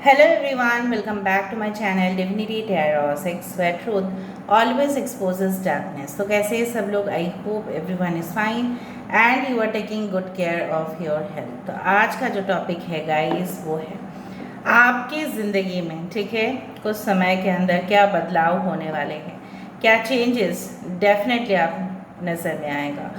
Hello everyone, welcome back to my channel Divinity Tarot 6 where truth always exposes darkness. तो कैसे हैं सब लोग? I hope everyone is fine and you are taking good care of your health. तो आज का जो topic है गाइस वो है आपकी ज़िंदगी में, ठीक है, कुछ समय के अंदर क्या बदलाव होने वाले हैं, क्या चेंजेस डेफिनेटली आप नज़र में आएगा।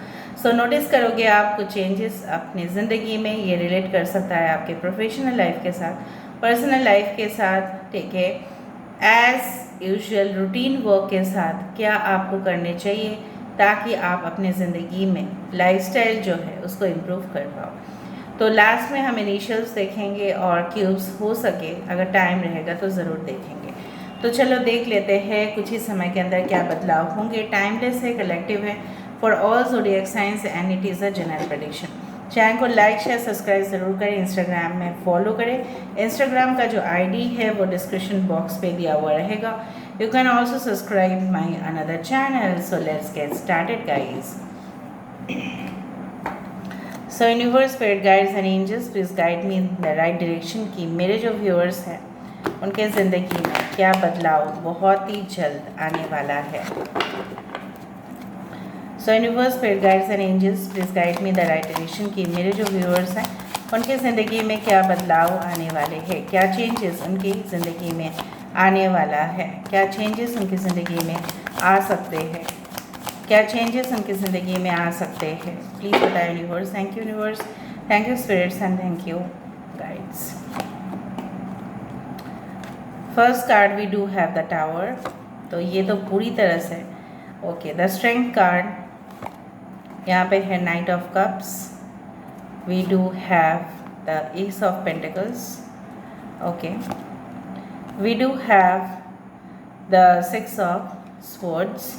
सो नोटिस करोगे आप कुछ चेंजेस अपनी ज़िंदगी में। ये रिलेट कर सकता है आपके प्रोफेशनल लाइफ के साथ, पर्सनल लाइफ के साथ, ठीक है, एज यूजुअल रूटीन वर्क के साथ क्या आपको करने चाहिए ताकि आप अपने ज़िंदगी में लाइफस्टाइल जो है उसको इम्प्रूव कर पाओ। तो लास्ट में हम इनिशियल्स देखेंगे और क्यूब्स हो सके अगर टाइम रहेगा तो ज़रूर देखेंगे। तो चलो देख लेते हैं कुछ ही समय के अंदर क्या बदलाव होंगे। टाइमलेस है, कलेक्टिव है, for all zodiac science and it is a general prediction. Channel को लाइक शेयर सब्सक्राइब ज़रूर करें, इंस्टाग्राम में फॉलो करें। इंस्टाग्राम का जो आईडी है वो डिस्क्रिप्शन बॉक्स पे दिया हुआ रहेगा। You can also subscribe my another channel. So let's get started guys. So universe, spirit guides and angels please guide me in the right direction कि मेरे जो व्यूअर्स हैं उनके ज़िंदगी में क्या बदलाव बहुत ही जल्द आने वाला है। So universe, spirit guides and angels please guide me the right direction कि मेरे जो व्यूअर्स हैं उनकी ज़िंदगी में क्या बदलाव आने वाले हैं, क्या चेंजेस उनकी ज़िंदगी में आने वाला है, क्या चेंजेस उनकी ज़िंदगी में आ सकते हैं, क्या चेंजेस उनकी ज़िंदगी में आ सकते हैं। प्लीज़ बताएं universe. Thank you universe, thank you spirits and thank you guides. First card we do have the tower. तो ये तो पूरी तरह से ओके। द स्ट्रेंथ कार्ड यहाँ पे है knight of cups. We do have the ace of pentacles. Okay, we do have the six of swords.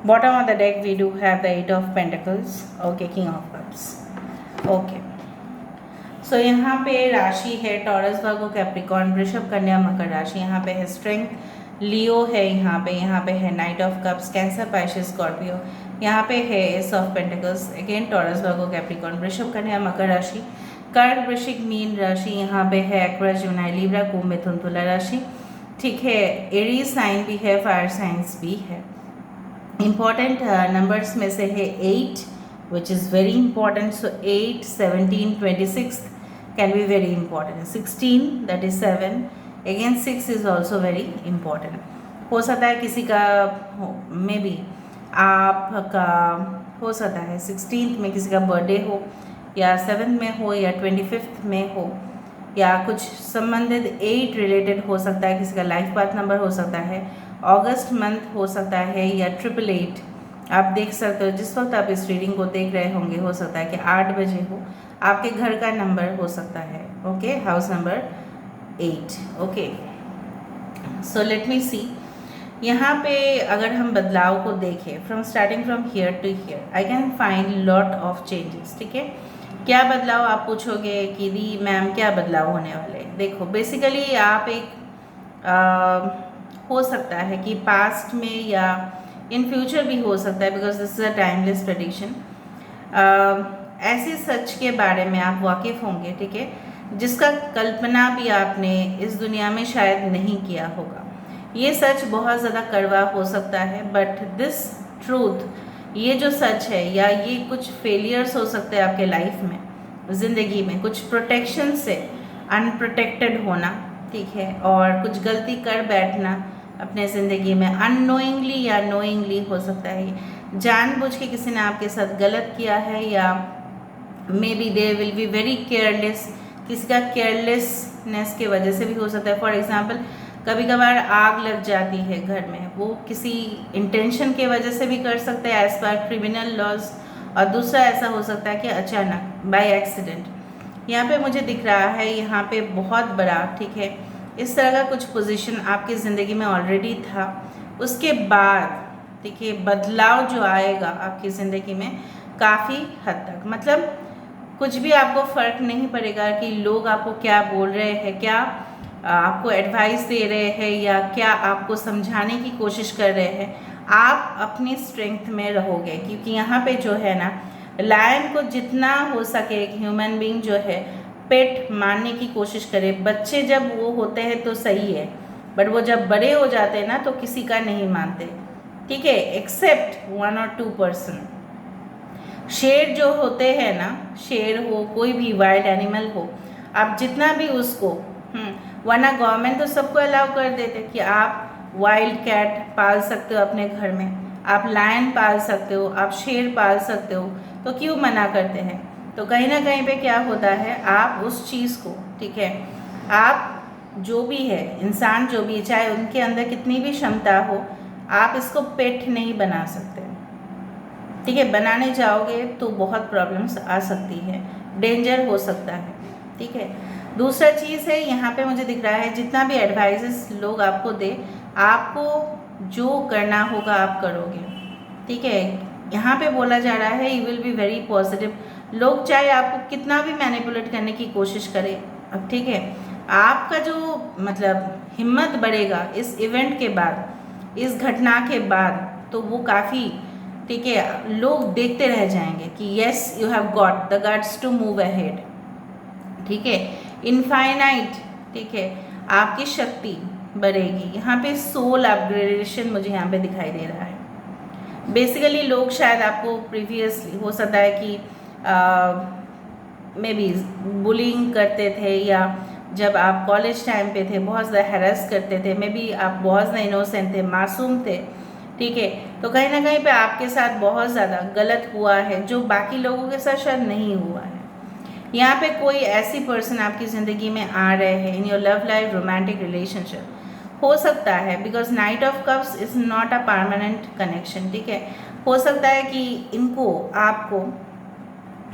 Bottom of the deck we do have the eight of pentacles. Okay, king of cups. Okay, सो यहाँ पे राशि है taurus, वर्गो, Capricorn, वृषभ, कन्या, मकर राशि। यहाँ पे है स्ट्रेंथ, लियो है यहाँ पे है knight of cups, cancer, Pisces, Scorpio. यहाँ पे है S of pentacles, again taurus, Virgo, Capricorn, वृषभ, कन्या, मकर राशि। कर्क, वृश्चिक, मीन राशि। यहाँ पे है एक्वेरियस, जेमिनी, लिब्रा, कुंभ, मिथुन, तुला राशि। ठीक है, एरीज साइन भी है, फायर साइंस भी है। इम्पॉर्टेंट नंबर्स में से है 8 which is very important. So 8, 17, 26 can be very important. 16 that is 7, again 6 is also very important. हो सकता है किसी का मे बी आपका हो सकता है 16th में किसी का बर्थडे हो, या 7th में हो, या 25th में हो, या कुछ संबंधित 8 रिलेटेड हो सकता है, किसी का लाइफ पाथ नंबर हो सकता है, अगस्त मंथ हो सकता है, या 888 आप देख सकते हो। जिस वक्त आप इस रीडिंग को देख रहे होंगे हो सकता है कि 8 बजे हो, आपके घर का नंबर हो सकता है, okay, house number 8। Okay, so let me see. यहाँ पे अगर हम बदलाव को देखें from starting from here to here, I can find lot of changes. ठीक है, क्या बदलाव आप पूछोगे कि दी मैम क्या बदलाव होने वाले हैं। देखो बेसिकली आप एक हो सकता है कि पास्ट में या इन फ्यूचर भी हो सकता है, because this is a timeless prediction. ऐसे सच के बारे में आप वाकिफ़ होंगे, ठीक है, जिसका कल्पना भी आपने इस दुनिया में शायद नहीं किया होगा। ये सच बहुत ज़्यादा कड़वा हो सकता है, बट दिस ट्रूथ, ये जो सच है, या ये कुछ फेलियर्स हो सकते हैं आपके लाइफ में, ज़िंदगी में, कुछ प्रोटेक्शन से अनप्रोटेक्टेड होना, ठीक है, और कुछ गलती कर बैठना अपने ज़िंदगी में अननोइंगली या नोइंगली हो सकता है। जानबूझ के किसी ने आपके साथ गलत किया है, या may be they will be very careless, किसी का केयरलेसनेस की वजह से भी हो सकता है। फॉर एग्जांपल कभी कभार आग लग जाती है घर में, वो किसी इंटेंशन के वजह से भी कर सकते हैं एज पर क्रिमिनल लॉज, और दूसरा ऐसा हो सकता है कि अचानक बाय एक्सीडेंट। यहाँ पे मुझे दिख रहा है यहाँ पे बहुत बड़ा, ठीक है, इस तरह का कुछ पोजीशन आपकी ज़िंदगी में ऑलरेडी था, उसके बाद देखिए बदलाव जो आएगा आपकी ज़िंदगी में काफ़ी हद तक, मतलब कुछ भी आपको फ़र्क नहीं पड़ेगा कि लोग आपको क्या बोल रहे हैं, क्या आपको एडवाइस दे रहे हैं या क्या आपको समझाने की कोशिश कर रहे हैं, आप अपनी स्ट्रेंथ में रहोगे। क्योंकि यहाँ पे जो है ना, लायन को जितना हो सके एक ह्यूमन बीइंग जो है पेट मानने की कोशिश करे। बच्चे जब वो होते हैं तो सही है, बट वो जब बड़े हो जाते हैं ना तो किसी का नहीं मानते, ठीक है, एक्सेप्ट 1 और 2%। शेर जो होते हैं ना, शेर हो कोई भी वाइल्ड एनिमल हो, आप जितना भी उसको वरना गवर्नमेंट तो सबको अलाउ कर देते कि आप वाइल्ड कैट पाल सकते हो अपने घर में, आप लायन पाल सकते हो, आप शेर पाल सकते हो, तो क्यों मना करते हैं? तो कहीं ना कहीं पे क्या होता है, आप उस चीज़ को, ठीक है, आप जो भी है इंसान जो भी, चाहे उनके अंदर कितनी भी क्षमता हो, आप इसको पेट नहीं बना सकते, ठीक है। बनाने जाओगे तो बहुत प्रॉब्लम्स आ सकती है, डेंजर हो सकता है, ठीक है। दूसरा चीज़ है, यहाँ पे मुझे दिख रहा है जितना भी एडवाइजेस लोग आपको दे, आपको जो करना होगा आप करोगे, ठीक है। यहाँ पे बोला जा रहा है you will be very positive. लोग चाहे आपको कितना भी मैनिपुलेट करने की कोशिश करें, अब ठीक है, आपका जो मतलब हिम्मत बढ़ेगा इस इवेंट के बाद, इस घटना के बाद, तो वो काफ़ी, ठीक है, लोग देखते रह जाएंगे कि yes you have got the guts to move ahead, ठीक है, इनफाइनाइट, ठीक है, आपकी शक्ति बढ़ेगी। यहाँ पे सोल अपग्रेडेशन मुझे यहाँ पे दिखाई दे रहा है। बेसिकली लोग शायद आपको प्रीवियसली हो सकता है कि मे बी बुलिंग करते थे, या जब आप कॉलेज टाइम पे थे बहुत ज़्यादा हैरेस करते थे, मे बी आप बहुत ज़्यादा इनोसेंट थे, मासूम थे, ठीक है, तो कहीं ना कहीं पे आपके साथ बहुत ज़्यादा गलत हुआ है जो बाकी लोगों के साथ शायद नहीं हुआ है। यहाँ पे कोई ऐसी पर्सन आपकी ज़िंदगी में आ रहे हैं in your love life, romantic relationship हो सकता है, because night of cups is not a permanent connection, ठीक है। हो सकता है कि इनको आपको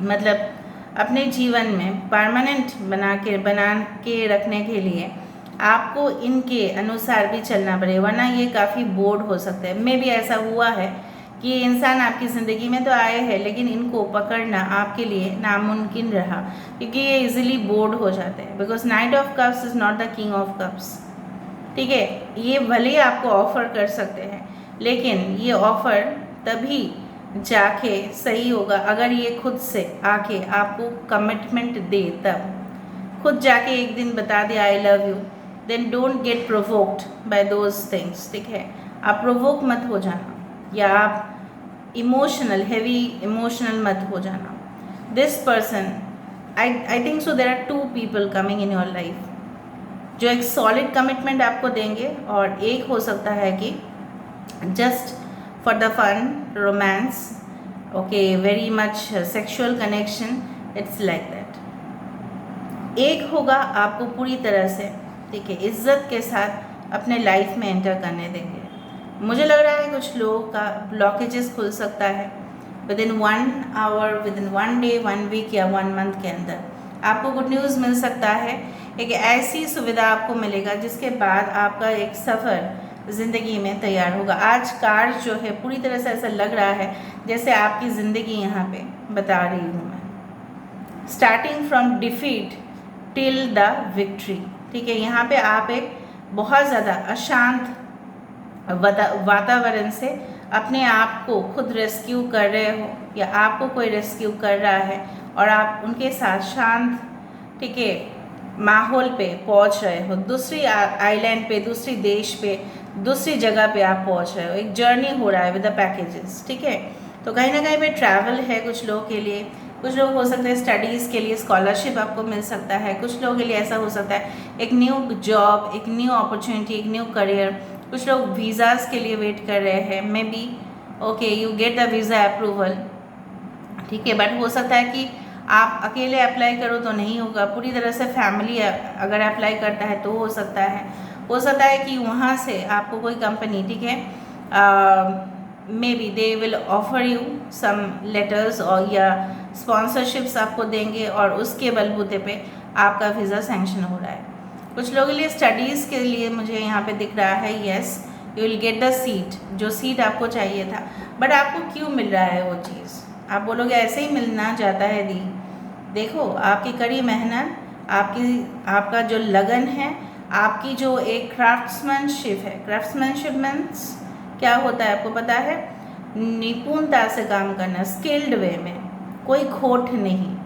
मतलब अपने जीवन में परमानेंट बना के रखने के लिए आपको इनके अनुसार भी चलना पड़े, वरना ये काफ़ी बोर्ड हो सकते हैं। मे भी ऐसा हुआ है कि ये इंसान आपकी ज़िंदगी में तो आए हैं लेकिन इनको पकड़ना आपके लिए नामुमकिन रहा, क्योंकि ये इजीली बोर्ड हो जाते हैं, because night of cups is not the king of cups, ठीक है। ये भले ही आपको ऑफ़र कर सकते हैं, लेकिन ये ऑफ़र तभी जाके सही होगा अगर ये खुद से आके आपको कमिटमेंट दे, तब खुद जाके एक दिन बता दे I love you, then don't get provoked by those things, ठीक है। आप प्रोवोक मत हो जाना, या आप इमोशनल हेवी इमोशनल मत हो जाना। This person, I think so there are 2 people coming in your life जो एक सॉलिड कमिटमेंट आपको देंगे, और एक हो सकता है कि just for the fun romance, okay, very much sexual connection, it's like that. एक होगा आपको पूरी तरह से, ठीक है, इज्जत के साथ अपने लाइफ में एंटर करने देंगे। मुझे लग रहा है कुछ लोगों का ब्लॉकेजेस खुल सकता है within 1 hour, within 1 day, 1 week या 1 मंथ के अंदर। आपको गुड न्यूज़ मिल सकता है, एक ऐसी सुविधा आपको मिलेगा जिसके बाद आपका एक सफ़र ज़िंदगी में तैयार होगा। आज कार्ड जो है पूरी तरह से ऐसा लग रहा है जैसे आपकी ज़िंदगी यहाँ पे बता रही हूँ मैं, starting from defeat till the victory, ठीक है। यहाँ पे आप एक बहुत ज़्यादा अशांत वातावरण से अपने आप को खुद रेस्क्यू कर रहे हो, या आपको कोई रेस्क्यू कर रहा है और आप उनके साथ शांत, ठीक है, माहौल पे पहुंच रहे हो, दूसरी आइलैंड पे, दूसरी देश पे, दूसरी जगह पे आप पहुंच रहे हो। एक जर्नी हो रहा है विद द पैकेजेस, ठीक है। तो कहीं ना कहीं पे ट्रैवल है कुछ लोगों के लिए, कुछ लोग हो सकते हैं स्टडीज़ के लिए स्कॉलरशिप आपको मिल सकता है, कुछ लोगों के लिए ऐसा हो सकता है एक न्यू जॉब, एक न्यू अपॉर्चुनिटी, एक न्यू करियर। कुछ लोग वीज़ाज़ के लिए वेट कर रहे हैं, may be okay you get the visa approval, ठीक है, बट हो सकता है कि आप अकेले अप्लाई करो तो नहीं होगा, पूरी तरह से फैमिली अगर अप्लाई करता है तो हो सकता है कि वहाँ से आपको कोई कंपनी, ठीक है, maybe they will offer you some letters और या स्पॉन्सरशिप्स आपको देंगे, और उसके बलबूते पे आपका वीज़ा सैंक्शन हो रहा है। कुछ लोगों के लिए स्टडीज़ के लिए मुझे यहाँ पे दिख रहा है yes you will get the seat, जो सीट आपको चाहिए था, बट आपको क्यों मिल रहा है वो चीज़? आप बोलोगे ऐसे ही मिलना चाहता है दी, देखो आपकी कड़ी मेहनत, आपका जो लगन है, आपकी जो एक क्राफ्ट्समैनशिप है, क्राफ्ट्समैनशिप मीन्स क्या होता है आपको पता है, निपुणता से काम करना, स्किल्ड वे में, कोई खोट नहीं।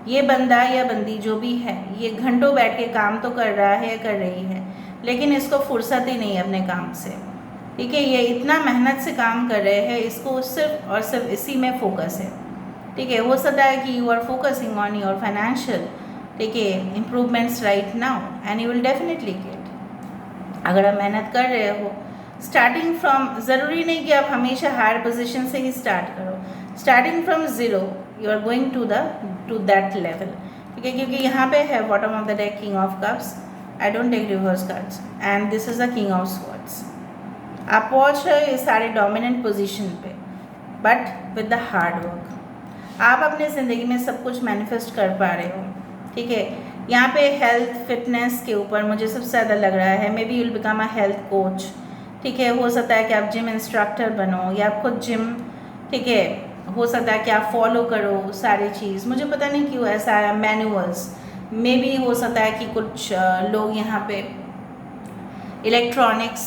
ये बंदा या बंदी जो भी है ये घंटों बैठ के काम तो कर रहा है, कर रही है, लेकिन इसको फुर्सत ही नहीं है अपने काम से, ठीक है। ये इतना मेहनत से काम कर रहे हैं, इसको सिर्फ और सिर्फ इसी में फोकस है, ठीक है। हो सकता है कि you are focusing on your financial, ठीक है, improvements right now and you will definitely get. अगर आप मेहनत कर रहे हो, स्टार्टिंग फ्रॉम, ज़रूरी नहीं कि आप हमेशा हायर पोजीशन से ही स्टार्ट करो, starting from zero you are going to that level, ठीक है। क्योंकि यहाँ पे है bottom of the deck king of cups, I don't take reverse cards and this is the king of swords. आप पहुँच रहे हो ये सारे डोमिनेंट पोजीशन पे, but with the hard work आप अपने ज़िंदगी में सब कुछ मैनिफेस्ट कर पा रहे हो, ठीक है। यहाँ पे हेल्थ फिटनेस के ऊपर मुझे सबसे ज़्यादा लग रहा है, may be you will become a health coach, ठीक है। हो सकता है कि आप जिम इंस्ट्रक्टर बनो या आप खुद जिम, ठीक है। हो सकता है कि आप फॉलो करो सारी चीज़, मुझे पता नहीं क्यों ऐसा है, मैनुअल्स, मे बी हो सकता है कि कुछ लोग यहाँ पे electronics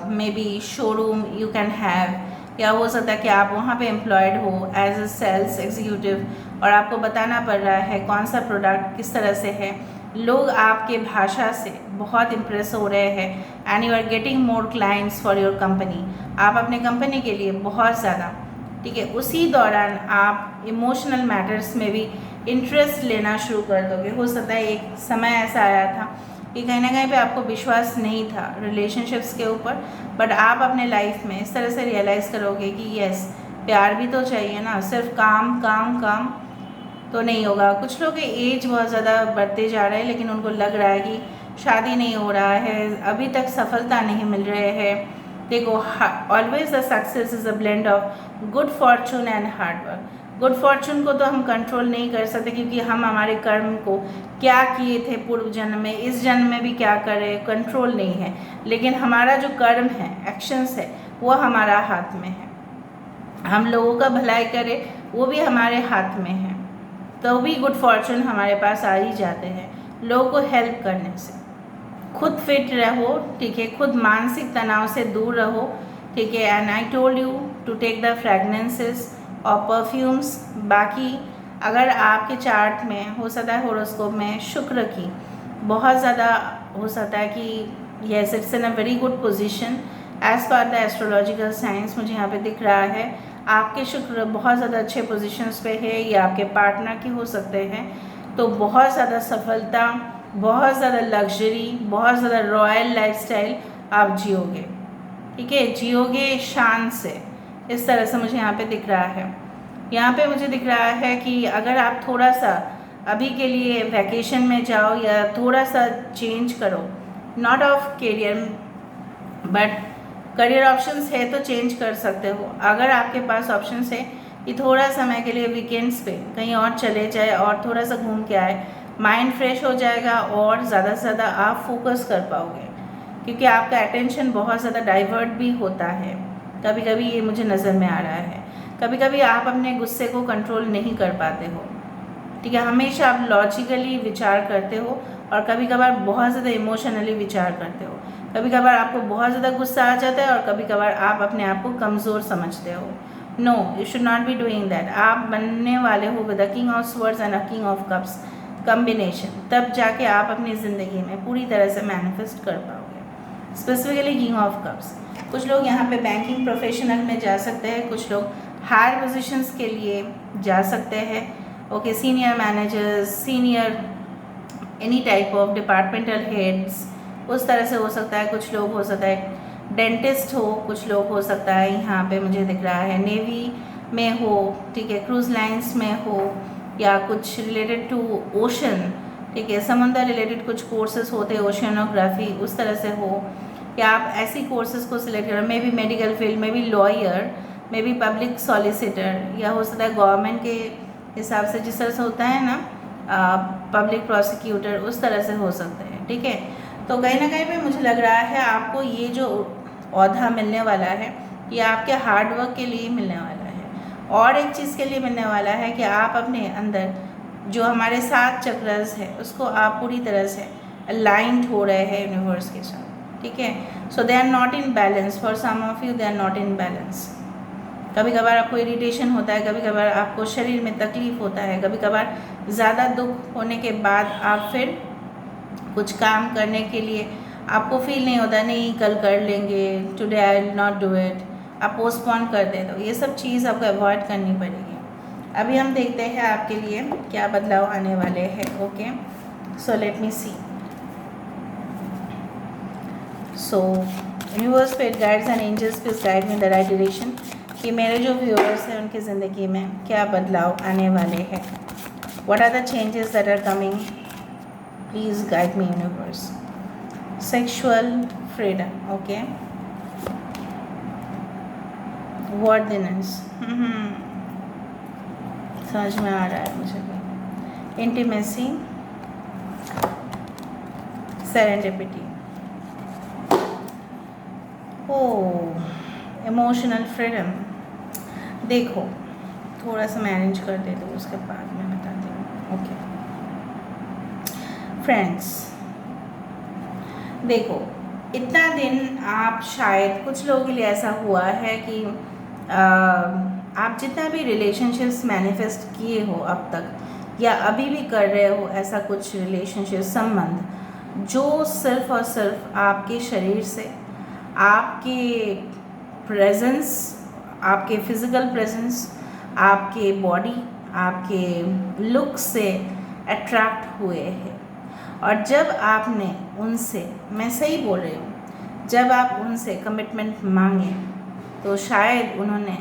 may be showroom you can have, या हो सकता है कि आप वहाँ पे एम्प्लॉयड हो एज अ सेल्स एग्जीक्यूटिव और आपको बताना पड़ रहा है कौन सा प्रोडक्ट किस तरह से है। लोग आपके भाषा से बहुत इम्प्रेस हो रहे हैं and you are getting more clients for your company, आप अपने कंपनी के लिए बहुत ज़्यादा, ठीक है। उसी दौरान आप इमोशनल मैटर्स में भी इंटरेस्ट लेना शुरू कर दोगे। हो सकता है एक समय ऐसा आया था कि कहीं ना कहीं पे आपको विश्वास नहीं था रिलेशनशिप्स के ऊपर, बट आप अपने लाइफ में इस तरह से रियलाइज़ करोगे कि यस, प्यार भी तो चाहिए ना, सिर्फ काम काम काम तो नहीं होगा। कुछ लोग के एज बहुत ज़्यादा बढ़ते जा रहे हैं, लेकिन उनको लग रहा है कि शादी नहीं हो रहा है, अभी तक सफलता नहीं मिल रहे हैं। देखो, always the success is a blend of good Fortune and hard work. Good Fortune को तो हम कंट्रोल नहीं कर सकते, क्योंकि हम हमारे कर्म को क्या किए थे पूर्व जन्म में, इस जन्म में भी क्या करें, कंट्रोल नहीं है। लेकिन हमारा जो कर्म है, एक्शंस है, वो हमारा हाथ में है। हम लोगों का भलाई करें वो भी हमारे हाथ में है, तो भी गुड फॉर्चून हमारे पास आ ही जाते हैं लोगों को हेल्प करने से। खुद फिट रहो, ठीक है, खुद मानसिक तनाव से दूर रहो, ठीक है। And I told you to take the fragrances और परफ्यूम्स। बाकी अगर आपके चार्ट में हो सकता है, होरोस्कोप में शुक्र की बहुत ज़्यादा हो सकता है कि yes, it's in a very good position as per the astrological science. मुझे यहाँ पे दिख रहा है आपके शुक्र बहुत ज़्यादा अच्छे पोजीशंस पे है, या आपके पार्टनर के हो सकते हैं, तो बहुत ज़्यादा सफलता, बहुत ज़्यादा लग्जरी, बहुत ज़्यादा रॉयल लाइफस्टाइल आप जियोगे, ठीक है, जियोगे शान से। इस तरह से मुझे यहाँ पे दिख रहा है। यहाँ पे मुझे दिख रहा है कि अगर आप थोड़ा सा अभी के लिए वैकेशन में जाओ या थोड़ा सा चेंज करो, not of career but career options है तो चेंज कर सकते हो। अगर आपके पास ऑप्शंस है कि थोड़ा समय के लिए वीकेंड्स पे कहीं और चले जाए और थोड़ा सा घूम के आए, माइंड फ्रेश हो जाएगा और ज़्यादा से ज़्यादा आप फोकस कर पाओगे, क्योंकि आपका अटेंशन बहुत ज़्यादा डाइवर्ट भी होता है कभी कभी, ये मुझे नज़र में आ रहा है। कभी कभी आप अपने गुस्से को कंट्रोल नहीं कर पाते हो, ठीक है, हमेशा आप लॉजिकली विचार करते हो और कभी कभार बहुत ज़्यादा इमोशनली विचार करते हो। कभी कभार आपको बहुत ज़्यादा गुस्सा आ जाता है और कभी कभार आप अपने आप को कमज़ोर समझते हो। No, you should not be doing that. आप बनने वाले हो with the king of swords and a king of cups combination, तब जाके आप अपनी ज़िंदगी में पूरी तरह से मैनिफेस्ट कर पाओगे। स्पेसिफिकली किंग ऑफ कप्स, कुछ लोग यहाँ पे बैंकिंग प्रोफेशनल में जा सकते हैं, कुछ लोग हायर पोजीशंस के लिए जा सकते हैं, okay, senior managers, senior any type of departmental heads, उस तरह से हो सकता है। कुछ लोग हो सकता है डेंटिस्ट हो, कुछ लोग हो सकता है यहाँ पे मुझे दिख रहा है नेवी में हो, ठीक है, क्रूज लाइंस में हो, या कुछ रिलेटेड टू ओशन, ठीक है, समुद्र रिलेटेड कुछ कोर्सेज होते हैं, ओशियनोग्राफी, उस तरह से हो, या आप ऐसी कोर्सेज को सिलेक्ट करो, मे बी मेडिकल फील्ड में भी lawyer, may be public solicitor, या हो सकता है गवर्नमेंट के हिसाब से जिस तरह से होता है ना पब्लिक प्रोसिक्यूटर, उस तरह से हो सकते हैं, ठीक है। तो कहीं ना कहीं पे मुझे लग रहा है आपको ये जो औहदा मिलने वाला है ये आपके हार्ड वर्क के लिए मिलने वाला है, और एक चीज़ के लिए मिलने वाला है कि आप अपने अंदर जो हमारे 7 चक्रस है उसको आप पूरी तरह से अलाइंड हो रहे हैं यूनिवर्स के साथ, ठीक है। So they are not in balance, for some of you they are not in balance. कभी कभार आपको इरिटेशन होता है, कभी कभार आपको शरीर में तकलीफ होता है, कभी कभार ज़्यादा दुख होने के बाद आप फिर कुछ काम करने के लिए आपको फील नहीं होता, नहीं कल कर लेंगे, today I will not do it, आप पोस्टपोन कर देते हो। ये सब चीज़ आपको अवॉइड करनी पड़ेगी। अभी हम देखते हैं आपके लिए क्या बदलाव आने वाले हैं। Okay, so let me see. So universe, spirit guides and angels please guide me in the right direction कि मेरे जो व्यूअर्स हैं उनकी ज़िंदगी में क्या बदलाव आने वाले हैं। What are the changes that are coming, please guide me universe. Sexual freedom, okay, worthiness, समझ में आ रहा है मुझे। Intimacy, serendipity, oh emotional freedom. देखो थोड़ा सा मैं अरेंज कर देती हूँ, उसके बाद मैं बताती हूँ। ओके फ्रेंड्स, देखो इतना दिन आप शायद कुछ लोगों के लिए ऐसा हुआ है कि आप जितना भी रिलेशनशिप्स मैनिफेस्ट किए हो अब तक या अभी भी कर रहे हो, ऐसा कुछ रिलेशनशिप संबंध जो सिर्फ और सिर्फ आपके शरीर से, आपके प्रेजेंस, आपके फिज़िकल प्रेजेंस, आपके बॉडी, आपके लुक से अट्रैक्ट हुए हैं। और जब आपने उनसे, मैं सही बोल रही हूँ, जब आप उनसे कमिटमेंट मांगे तो शायद उन्होंने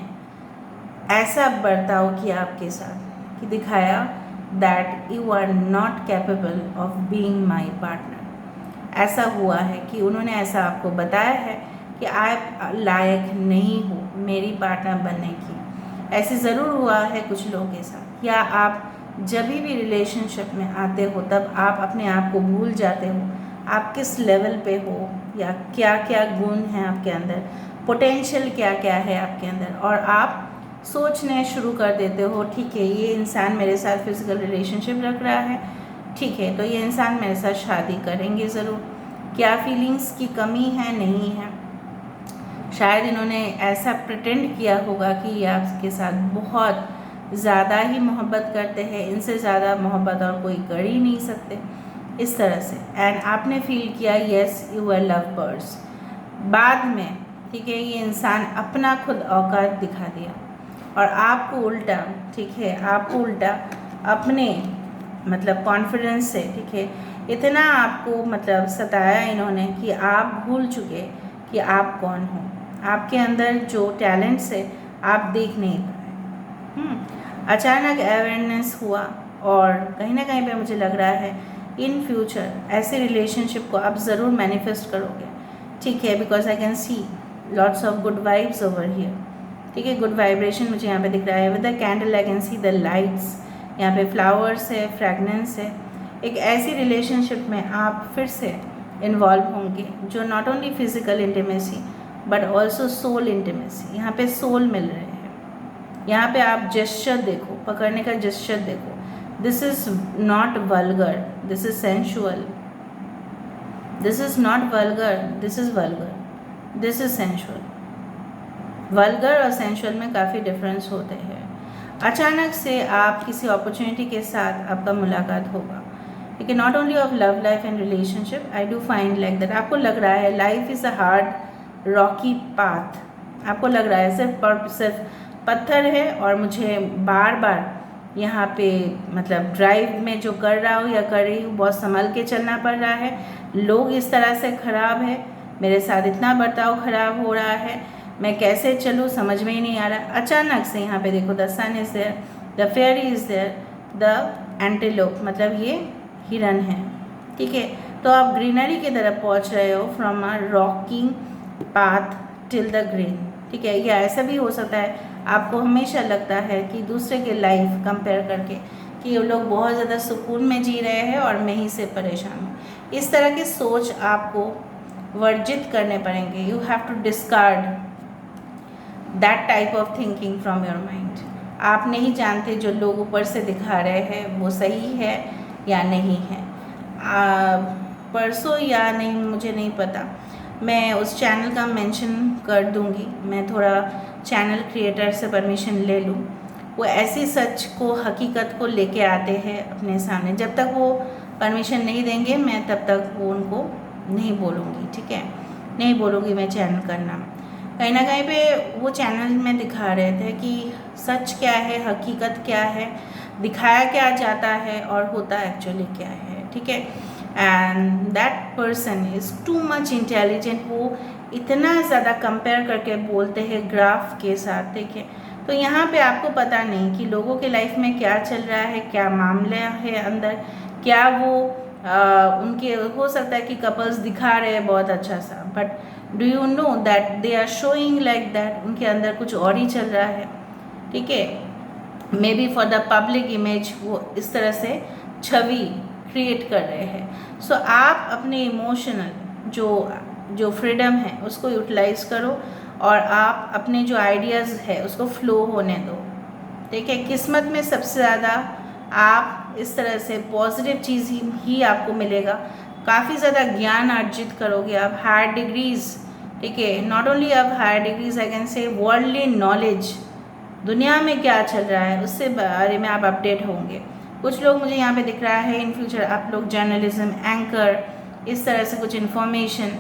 ऐसा बर्ताव किया आपके साथ कि दिखाया that you are not capable of being my partner. ऐसा हुआ है कि उन्होंने ऐसा आपको बताया है कि आप लायक नहीं हो मेरी पार्टनर बनने की। ऐसे ज़रूर हुआ है कुछ लोगों के साथ। या आप जब भी रिलेशनशिप में आते हो तब आप अपने आप को भूल जाते हो, आप किस लेवल पे हो या क्या क्या गुण हैं आपके अंदर, पोटेंशियल क्या क्या है आपके अंदर, और आप सोचने शुरू कर देते हो ठीक है ये इंसान मेरे साथ फिजिकल रिलेशनशिप रख रहा है, ठीक है तो ये इंसान मेरे साथ शादी करेंगे ज़रूर। क्या फीलिंग्स की कमी है, नहीं है, शायद इन्होंने ऐसा प्रिटेंड किया होगा कि ये आपके साथ बहुत ज़्यादा ही मोहब्बत करते हैं, इनसे ज़्यादा मोहब्बत और कोई कर ही नहीं सकते, इस तरह से। एंड आपने फील किया yes you are love birds. बाद में ठीक है ये इंसान अपना खुद औकात दिखा दिया और आपको उल्टा, ठीक है आपको उल्टा अपने मतलब कॉन्फिडेंस से, ठीक है इतना आपको मतलब सताया इन्होंने कि आप भूल चुके कि आप कौन हो। आपके अंदर जो टैलेंट्स है आप देख नहीं पाए। अचानक अवेयरनेस हुआ और कहीं ना कहीं पे मुझे लग रहा है इन फ्यूचर ऐसे रिलेशनशिप को आप ज़रूर मैनिफेस्ट करोगे, ठीक है, because I can see lots of good vibes over here, ठीक है, गुड वाइब्रेशन मुझे यहाँ पे दिख रहा है। With the candle I can see the lights, यहाँ पे फ्लावर्स है, फ्रैगनेंस है। एक ऐसी रिलेशनशिप में आप फिर से इन्वॉल्व होंगे जो not only physical intimacy but also soul intimacy, यहाँ पे सोल मिल रहे हैं। यहाँ पे आप जेस्चर देखो, पकड़ने का जेस्चर देखो, this is not vulgar, this is sensual, this is not vulgar, this is vulgar, this is sensual. Vulgar और सेंशुअल में काफ़ी डिफरेंस होते हैं। अचानक से आप किसी अपॉर्चुनिटी के साथ आपका मुलाकात होगा, ठीक है, not only of love life and relationship, I do find like that. आपको लग रहा है life is a hard Rocky path, आपको लग रहा है सिर्फ पत्थर है और मुझे बार बार यहाँ पे मतलब ड्राइव में जो कर रहा हूँ या कर रही हूँ बहुत संभल के चलना पड़ रहा है, लोग इस तरह से ख़राब है, मेरे साथ इतना बर्ताव ख़राब हो रहा है, मैं कैसे चलूँ समझ में ही नहीं आ रहा। अचानक से यहाँ पे देखो the sun is there, the fairy is there, the antelope मतलब ये हिरन है, ठीक है, तो आप ग्रीनरी की तरफ पहुँच रहे हो from a rocking path till the green, ठीक है। या ऐसा भी हो सकता है आपको हमेशा लगता है कि दूसरे के लाइफ कंपेयर करके कि ये लोग बहुत ज़्यादा सुकून में जी रहे हैं और मैं ही से परेशान हूँ। इस तरह की सोच आपको वर्जित करने पड़ेंगे। You have to discard that type of thinking from your mind. आप नहीं जानते जो लोग ऊपर से दिखा रहे हैं वो सही है या नहीं है। परसों या नहीं मुझे नहीं पता, मैं उस चैनल का मेंशन कर दूंगी। मैं थोड़ा चैनल क्रिएटर से परमिशन ले लूँ, वो ऐसी सच को, हकीकत को लेके आते हैं अपने सामने। जब तक वो परमिशन नहीं देंगे मैं तब तक वो उनको नहीं बोलूँगी, ठीक है, नहीं बोलूँगी मैं चैनल का नाम। कहीं ना कहीं पे वो चैनल में दिखा रहे थे कि सच क्या है, हकीकत क्या है, दिखाया क्या जाता है और होता एक्चुअली क्या है, ठीक है। And that person is too much intelligent, वो इतना ज़्यादा कंपेयर करके बोलते हैं ग्राफ के साथ, ठीक है। तो यहाँ पे आपको पता नहीं कि लोगों के लाइफ में क्या चल रहा है, क्या मामले है अंदर, क्या वो उनके हो सकता है कि कपल्स दिखा रहे हैं बहुत अच्छा सा, but do you know that they are showing like that, उनके अंदर कुछ और ही चल रहा है, ठीक है। May be for the public image वो इस तरह से छवि क्रिएट कर रहे हैं। सो आप अपने इमोशनल जो फ्रीडम है उसको यूटिलाइज करो और आप अपने जो आइडियाज़ है उसको फ्लो होने दो, ठीक है। किस्मत में सबसे ज़्यादा आप इस तरह से पॉजिटिव चीज़ ही आपको मिलेगा। काफ़ी ज़्यादा ज्ञान अर्जित करोगे आप, हायर डिग्रीज़, ठीक है, नॉट ओनली आप higher degrees, I can say worldly knowledge, दुनिया में क्या चल रहा है उससे बारे में आप अपडेट होंगे। कुछ लोग मुझे यहाँ पे दिख रहा है इन फ्यूचर आप लोग जर्नलिज्म, एंकर, इस तरह से कुछ इन्फॉर्मेशन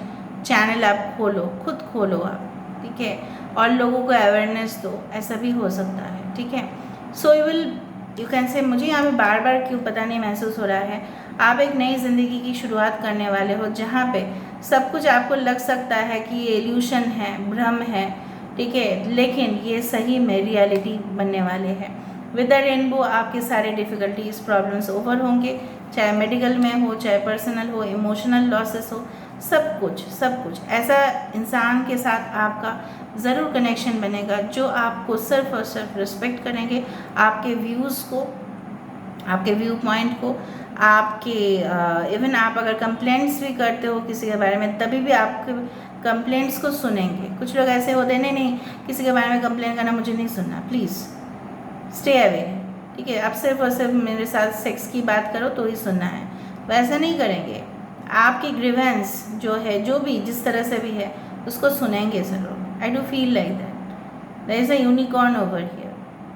चैनल आप खोलो, खुद खोलो आप, ठीक है, और लोगों को अवेयरनेस दो, ऐसा भी हो सकता है, ठीक है। सो यू कैन से, मुझे यहाँ पे बार बार क्यों पता नहीं महसूस हो रहा है, आप एक नई ज़िंदगी की शुरुआत करने वाले हो जहाँ पे सब कुछ आपको लग सकता है कि ये इल्यूशन है, भ्रम है, ठीक है, लेकिन ये सही में रियलिटी बनने वाले हैं। विद द रेनबो आपके सारे डिफ़िकल्टीज, प्रॉब्लम्स ओवर होंगे, चाहे मेडिकल में हो, चाहे पर्सनल हो, इमोशनल लॉसेस हो, सब कुछ ऐसा इंसान के साथ आपका ज़रूर कनेक्शन बनेगा जो आपको सिर्फ और सिर्फ रिस्पेक्ट करेंगे, आपके व्यूज़ को, आपके व्यू पॉइंट को, आपके इवन आप अगर कंप्लेंट्स भी करते हो किसी के बारे में तभी भी आपके कंप्लेंट्स को सुनेंगे। कुछ लोग ऐसे होते हैं, नहीं किसी के बारे में कंप्लेंट करना मुझे नहीं सुनना, प्लीज़ स्टे अवे, ठीक है, आप सिर्फ और सिर्फ मेरे साथ सेक्स की बात करो तो ही सुनना है, वैसा नहीं करेंगे। आपकी ग्रीवेंस जो है, जो भी जिस तरह से भी है उसको सुनेंगे ज़रूर। I do feel like that there is a unicorn over here,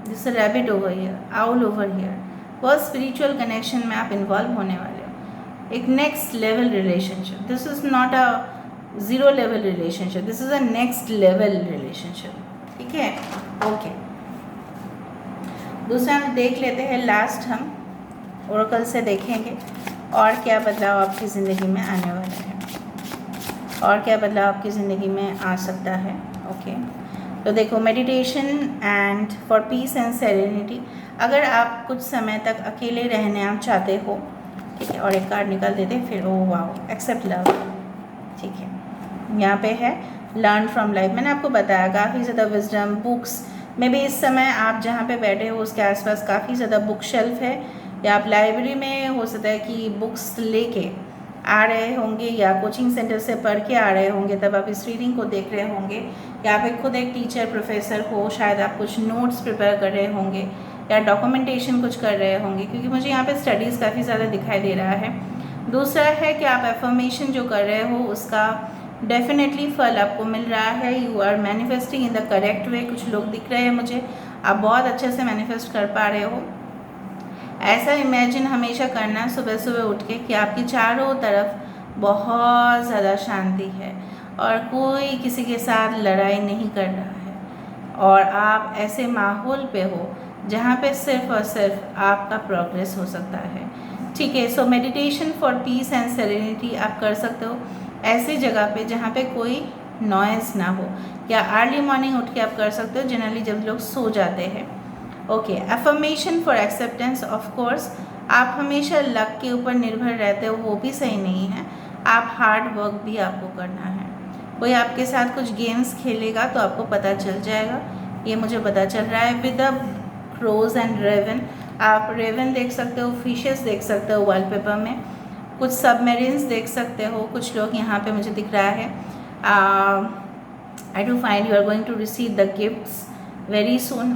this a rabbit over here, owl over here. बहुत स्पिरिचुअल कनेक्शन में आप इन्वॉल्व होने वाले हो, एक next level relationship. This is not a zero level relationship, this is a next level relationship, ठीक है, okay. दूसरा हम देख लेते हैं, लास्ट हम ओरेकल से देखेंगे और क्या बदलाव आपकी ज़िंदगी में आने वाला है, और क्या बदलाव आपकी ज़िंदगी में आ सकता है, ओके। तो देखो, meditation and for piece and serenity, अगर आप कुछ समय तक अकेले रहने आप चाहते हो, ठीक है, और एक कार्ड निकाल देते फिर, ओ वाओ, एक्सेप्ट लव, ठीक है, यहाँ पे है लर्न फ्रॉम लाइफ। मैंने आपको बताया काफ़ी ज़्यादा विजडम बुक्स में भी इस समय आप जहाँ पे बैठे हो उसके आसपास काफ़ी ज़्यादा बुक शेल्फ है, या आप लाइब्रेरी में हो सकता है कि बुक्स लेके आ रहे होंगे या कोचिंग सेंटर से पढ़ के आ रहे होंगे, तब आप इस रीडिंग को देख रहे होंगे, या आप खुद एक टीचर प्रोफेसर हो, शायद आप कुछ नोट्स प्रिपेयर कर रहे होंगे या डॉक्यूमेंटेशन कुछ कर रहे होंगे, क्योंकि मुझे यहाँ पे स्टडीज़ काफ़ी ज़्यादा दिखाई दे रहा है। दूसरा है कि आप एफर्मेशन जो कर रहे हो उसका डेफिनेटली फल आपको मिल रहा है, you are manifesting in the correct way. कुछ लोग दिख रहे हैं मुझे, आप बहुत अच्छे से मैनिफेस्ट कर पा रहे हो। ऐसा इमेजिन हमेशा करना सुबह सुबह उठ के कि आपकी चारों तरफ बहुत ज़्यादा शांति है और कोई किसी के साथ लड़ाई नहीं कर रहा है, और आप ऐसे माहौल पे हो जहाँ पे सिर्फ और सिर्फ आपका प्रोग्रेस हो सकता है, ठीक है। So meditation for piece and serenity आप कर सकते हो ऐसी जगह पे जहाँ पे कोई नॉइज़ ना हो, या अर्ली मॉर्निंग उठ के आप कर सकते हो, जनरली जब लोग सो जाते हैं, okay. Affirmation for acceptance, of course आप हमेशा लक के ऊपर निर्भर रहते हो, वो भी सही नहीं है, आप हार्ड वर्क भी आपको करना है। कोई आपके साथ कुछ गेम्स खेलेगा तो आपको पता चल जाएगा, ये मुझे पता चल रहा है। With the crows and raven, आप रेवन देख सकते हो, फिशेस देख सकते हो वॉलपेपर में, कुछ सबमरीन्स देख सकते हो। कुछ लोग यहाँ पे मुझे दिख रहा है, I do find you are going to receive the gifts very soon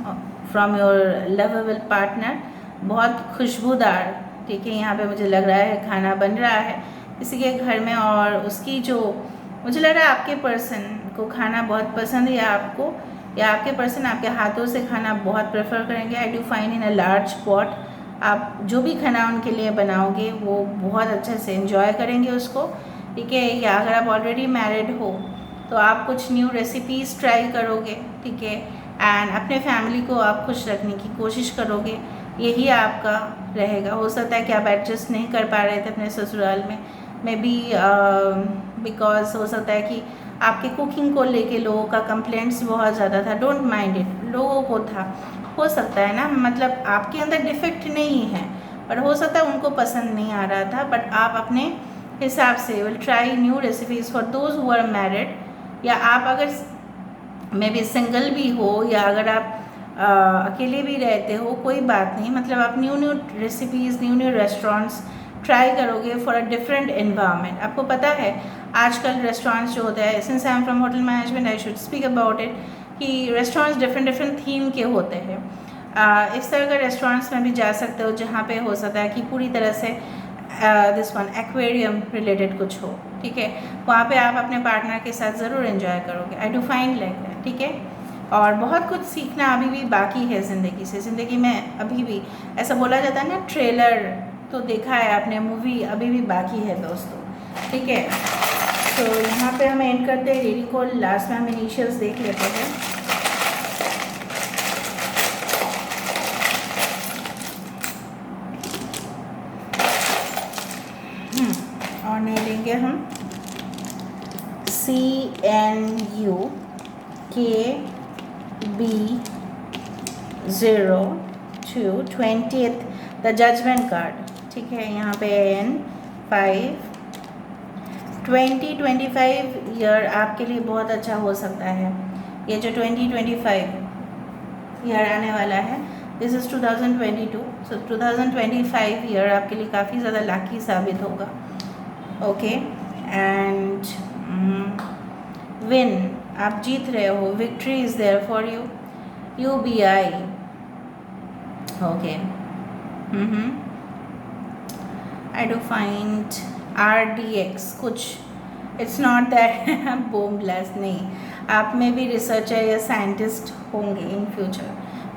from your lovable partner, बहुत खुशबूदार, ठीक है, यहाँ पे मुझे लग रहा है खाना बन रहा है, किसी के घर में और उसकी जो, मुझे लग रहा है आपके पर्सन को खाना बहुत पसंद है, या आपके पर्सन आपके हाथों से खाना बहुत प्रेफर करेंगे। आई do find in a large pot, आप जो भी खाना उनके लिए बनाओगे वो बहुत अच्छे से एंजॉय करेंगे उसको, ठीक है। या अगर आप ऑलरेडी मैरिड हो तो आप कुछ न्यू रेसिपीज़ ट्राई करोगे, ठीक है, एंड अपने फैमिली को आप खुश रखने की कोशिश करोगे, यही आपका रहेगा। हो सकता है कि आप एडजस्ट नहीं कर पा रहे थे अपने ससुराल में, मे बी बिकॉज हो सकता है कि आपके कुकिंग को लेके लोगों का कंप्लेंट्स बहुत ज़्यादा था। डोंट माइंड इट, लोगों को था, हो सकता है ना, मतलब आपके अंदर डिफेक्ट नहीं है, पर हो सकता है उनको पसंद नहीं आ रहा था। बट आप अपने हिसाब से will try new recipes for those who are married, या आप अगर मे बी सिंगल भी हो, या अगर आप अकेले भी रहते हो, कोई बात नहीं, मतलब आप new recipes, new restaurants try करोगे फॉर अ डिफरेंट एनवायरनमेंट। आपको पता है आजकल रेस्टोरेंट्स जो होता है, since I am from hotel management I should speak about it, कि रेस्टोरेंट्स डिफरेंट थीम के होते हैं। इस तरह के रेस्टोरेंट्स में भी जा सकते हो जहाँ पे हो सकता है कि पूरी तरह से दिस वन एक्वेरियम रिलेटेड कुछ हो, ठीक है। वहाँ पे आप अपने पार्टनर के साथ ज़रूर एंजॉय करोगे। आई डू फाइंड लाइक दैट, ठीक है। और बहुत कुछ सीखना अभी भी बाकी है ज़िंदगी से। ज़िंदगी में अभी भी ऐसा बोला जाता है ना, ट्रेलर तो देखा है आपने, मूवी अभी भी बाकी है दोस्तों, ठीक है। तो यहाँ पे हम एंड करते हैं रीडिंग को। लास्ट में हम इनिशियल्स देख लेते हैं। और नहीं लेंगे हम CNUKB02 20th the judgement card, ठीक है। यहाँ पे N5 2025 ईयर आपके लिए बहुत अच्छा हो सकता है। ये जो 2025 ईयर आने वाला है, दिस इज़ 2022, सो 2025 ईयर आपके लिए काफ़ी ज़्यादा लकी साबित होगा, ओके। एंड विन, आप जीत रहे हो, victory is there for you, UBI, okay. I do find RDX कुछ, it's not that bomb blast, नहीं, आप में भी रिसर्चर या साइंटिस्ट होंगे in future,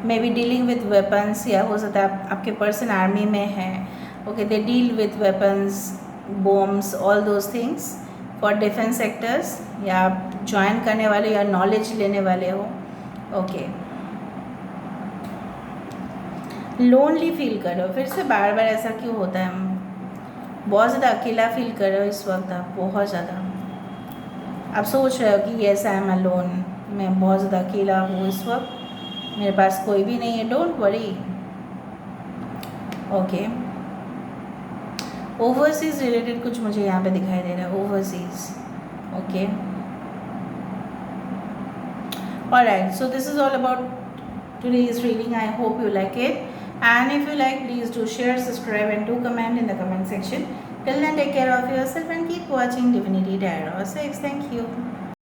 may be dealing with weapons, या हो सकता है आपके पर्सन आर्मी में है, okay, they deal with weapons, bombs, all those things for defence sectors, या आप ज्वाइन करने वाले या नॉलेज लेने वाले हो, ओके। लोनली फील कर रहे हो, फिर से बार बार ऐसा क्यों होता है, बहुत ज़्यादा अकेला फील कर रहे हो इस वक्त आप, बहुत ज़्यादा आप सोच रहे हो कि येस आई एम अलोन, मैं बहुत ज़्यादा अकेला हूँ इस वक्त, मेरे पास कोई भी नहीं है। Don't worry, okay. Overseas related कुछ मुझे यहाँ पे दिखाई दे रहा है, overseas, okay. Alright, so this is all about today's reading. I hope you like it, and if you like, please do share, subscribe and do comment in the comment section. Till then, take care of yourself and keep watching Divinity Tarot 6. Thank you.